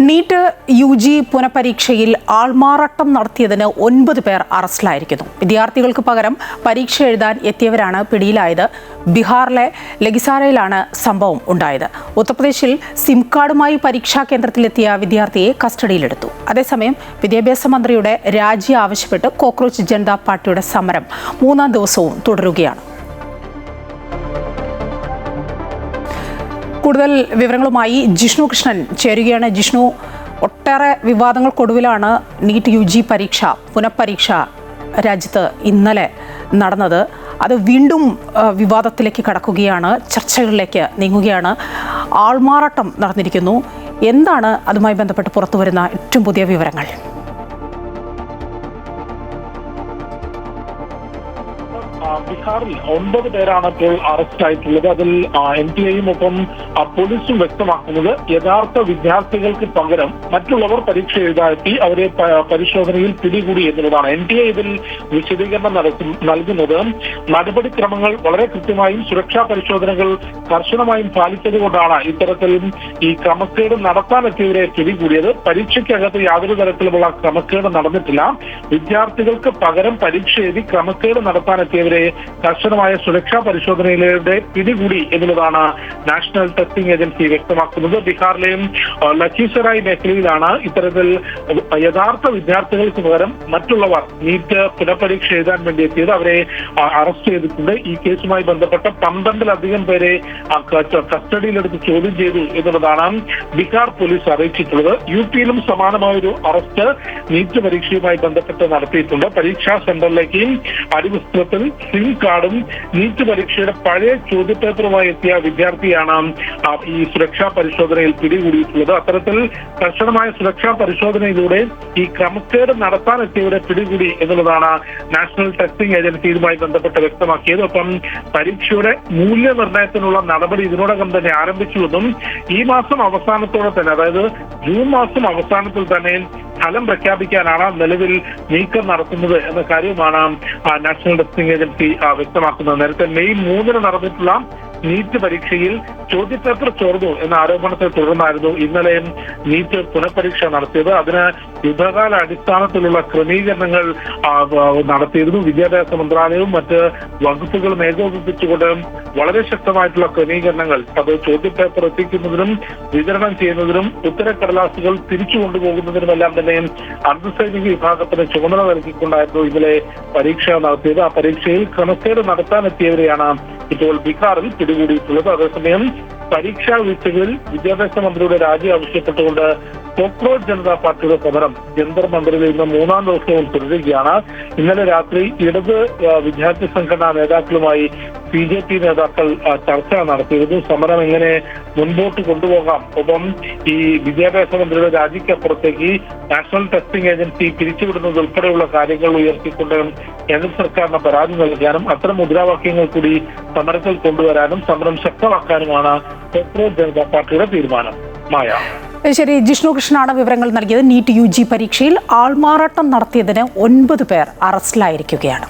NEET UG പുനഃപരീക്ഷയിൽ ആൾമാറാട്ടം നടത്തിയതിന് 9 പേർ അറസ്റ്റിലായിരിക്കുന്നു. വിദ്യാർത്ഥികൾക്ക് പകരം പരീക്ഷ എഴുതാൻ എത്തിയവരാണ് പിടിയിലായത്. ബീഹാറിലെ ലഗിസാരയിലാണ് സംഭവം ഉണ്ടായത്. ഉത്തർപ്രദേശിൽ സിം കാർഡുമായി പരീക്ഷാ കേന്ദ്രത്തിലെത്തിയ വിദ്യാർത്ഥിയെ കസ്റ്റഡിയിലെടുത്തു. അതേസമയം വിദ്യാഭ്യാസ മന്ത്രിയുടെ രാജി ആവശ്യപ്പെട്ട് കോക്രോച്ച് ജനതാ പാർട്ടിയുടെ സമരം 3-ാം ദിവസവും തുടരുകയാണ്. കൂടുതൽ വിവരങ്ങളുമായി ജിഷ്ണു കൃഷ്ണൻ ചേരുകയാണ്. ജിഷ്ണു, ഒട്ടേറെ വിവാദങ്ങൾക്കൊടുവിലാണ് നീറ്റ് യുജി പുനഃപരീക്ഷ രാജ്യത്ത് ഇന്നലെ നടന്നത്. അത് വീണ്ടും വിവാദത്തിലേക്ക് കടക്കുകയാണ്, ചർച്ചകളിലേക്ക് നീങ്ങുകയാണ്. ആൾമാറാട്ടം നടന്നിരിക്കുന്നു. എന്താണ് അതുമായി ബന്ധപ്പെട്ട് പുറത്തുവരുന്ന ഏറ്റവും പുതിയ വിവരങ്ങൾ? ബീഹാറിൽ 9 പേരാണ് ഇപ്പോൾ അറസ്റ്റായിട്ടുള്ളത്. അതിൽ NTA-യും ഒപ്പം പോലീസും വ്യക്തമാക്കുന്നത് യഥാർത്ഥ വിദ്യാർത്ഥികൾക്ക് പകരം മറ്റുള്ളവർ പരീക്ഷ എഴുതാത്തി അവരെ പരിശോധനയിൽ പിടികൂടി എന്നുള്ളതാണ്. NTA ഇതിൽ വിശദീകരണം നൽകുന്നത് നടപടിക്രമങ്ങൾ വളരെ കൃത്യമായും സുരക്ഷാ പരിശോധനകൾ കർശനമായും പാലിച്ചതുകൊണ്ടാണ് ഇത്തരത്തിൽ ഈ ക്രമക്കേട് നടത്താനെത്തിയവരെ പിടികൂടിയത്. പരീക്ഷയ്ക്കകത്ത് യാതൊരു തരത്തിലുമുള്ള ക്രമക്കേട് നടന്നിട്ടില്ല. വിദ്യാർത്ഥികൾക്ക് പകരം പരീക്ഷ എഴുതി ക്രമക്കേട് നടത്താനെത്തിയവരെ കർശനമായ സുരക്ഷാ പരിശോധനയിലൂടെ പിടികൂടി എന്നുള്ളതാണ് നാഷണൽ ടെസ്റ്റിംഗ് ഏജൻസി വ്യക്തമാക്കുന്നത്. ബീഹാറിലെയും ലഖീസറായ് മേഖലയിലാണ് ഇത്തരത്തിൽ യഥാർത്ഥ വിദ്യാർത്ഥികൾക്ക് പകരം മറ്റുള്ളവർ നീറ്റ് പുനഃപരീക്ഷ എഴുതാൻ വേണ്ടി എത്തിയത്. അവരെ അറസ്റ്റ് ചെയ്തിട്ടുണ്ട്. ഈ കേസുമായി ബന്ധപ്പെട്ട 12-ലധികം പേരെ കസ്റ്റഡിയിലെടുത്ത് ചോദ്യം ചെയ്തു എന്നുള്ളതാണ് ബീഹാർ പോലീസ് അറിയിച്ചിട്ടുള്ളത്. UP-യിലും സമാനമായൊരു അറസ്റ്റ് നീറ്റ് പരീക്ഷയുമായി ബന്ധപ്പെട്ട് നടത്തിയിട്ടുണ്ട്. പരീക്ഷാ സെന്ററിലേക്ക് അടിവസ്ത്രത്തിൽ സിം കാർഡും നീറ്റ് പരീക്ഷയുടെ പഴയ ചോദ്യപേപ്പറുമായി എത്തിയ വിദ്യാർത്ഥിയാണ് ഈ സുരക്ഷാ പരിശോധനയിൽ പിടികൂടിയിട്ടുള്ളത്. അത്തരത്തിൽ കർശനമായ സുരക്ഷാ പരിശോധനയിലൂടെ ഈ ക്രമക്കേട് നടത്താനെത്തിയവരെ പിടികൂടി എന്നുള്ളതാണ് നാഷണൽ ടെസ്റ്റിംഗ് ഏജൻസി ഇതുമായി ബന്ധപ്പെട്ട് വ്യക്തമാക്കിയത്. ഒപ്പം പരീക്ഷയുടെ മൂല്യനിർണ്ണയത്തിനുള്ള നടപടി ഇതിനോടകം തന്നെ ആരംഭിച്ചുവെന്നും ഈ മാസം അവസാനത്തോടെ തന്നെ, അതായത് ജൂൺ മാസം അവസാനത്തിൽ തന്നെ ഫലം പ്രഖ്യാപിക്കാനാണ് നിലവിൽ നീക്കം നടത്തുന്നത് എന്ന കാര്യമാണ് നാഷണൽ ടെസ്റ്റിംഗ് ഏജൻസി വ്യക്തമാക്കുന്നത്. നേരത്തെ മെയ് 3-ന് നടന്നിട്ടുള്ള നീറ്റ് പരീക്ഷയിൽ ചോദ്യപേപ്പർ ചോർന്നു എന്ന ആരോപണത്തെ തുടർന്നായിരുന്നു ഇന്നലെ നീറ്റ് പുനഃപരീക്ഷ നടത്തിയത്. അതിന് യുദ്ധകാല അടിസ്ഥാനത്തിലുള്ള ക്രമീകരണങ്ങൾ നടത്തിയിരുന്നു. വിദ്യാഭ്യാസ മന്ത്രാലയവും മറ്റ് വകുപ്പുകളും ഏകോപിപ്പിച്ചുകൊണ്ട് വളരെ ശക്തമായിട്ടുള്ള ക്രമീകരണങ്ങൾ, അത് ചോദ്യപേപ്പർ എത്തിക്കുന്നതിനും വിതരണം ചെയ്യുന്നതിനും ഉത്തരക്കടലാസുകൾ തിരിച്ചു കൊണ്ടുപോകുന്നതിനുമെല്ലാം തന്നെ അർദ്ധസൈനിക വിഭാഗത്തിന് ചുമതല നൽകിക്കൊണ്ടായിരുന്നു ഇന്നലെ പരീക്ഷ നടത്തിയത്. ആ പരീക്ഷയിൽ ക്രമക്കേട് നടത്താനെത്തിയവരെയാണ് ഇപ്പോൾ ബീഹാറിൽ പിടികൂടിയിട്ടുള്ളത്. അതേസമയം പരീക്ഷാ വീഴ്ചകളിൽ വിദ്യാഭ്യാസ മന്ത്രിയുടെ രാജി ആവശ്യപ്പെട്ടുകൊണ്ട് കോക്രോച്ച് ജനതാ പാർട്ടിയുടെ സമരം ജന്തർ മന്ദിറിൽ ഇന്ന് 3-ാം ദിവസവും തുടരുകയാണ്. ഇന്നലെ രാത്രി ഇടത് വിദ്യാർത്ഥി സംഘടനാ നേതാക്കളുമായി BJP നേതാക്കൾ ചർച്ച നടത്തിയിരുന്നു. സമരം എങ്ങനെ മുൻപോട്ട് കൊണ്ടുപോകാം, ഒപ്പം ഈ വിദ്യാഭ്യാസ മന്ത്രിയുടെ രാജിക്കപ്പുറത്തേക്ക് നാഷണൽ ടെസ്റ്റിംഗ് ഏജൻസി പിരിച്ചുവിടുന്നത് ഉൾപ്പെടെയുള്ള കാര്യങ്ങൾ ഉയർത്തിക്കൊണ്ട് കേന്ദ്ര സർക്കാരിന് പരാതി നൽകാനും അത്തരം മുദ്രാവാക്യങ്ങൾ കൂടി സമരത്തിൽ കൊണ്ടുവരാനും സമരം ശക്തമാക്കാനുമാണ് കോക്രോച്ച് ജനതാ പാർട്ടിയുടെ തീരുമാനം. മായ. ശരി, ജിഷ്ണു കൃഷ്ണനാണ് വിവരങ്ങൾ നൽകിയത്. നീറ്റ് യുജി പരീക്ഷയിൽ ആൾമാറാട്ടം നടത്തിയതിന് 9 പേർ അറസ്റ്റിലായിരിക്കുകയാണ്.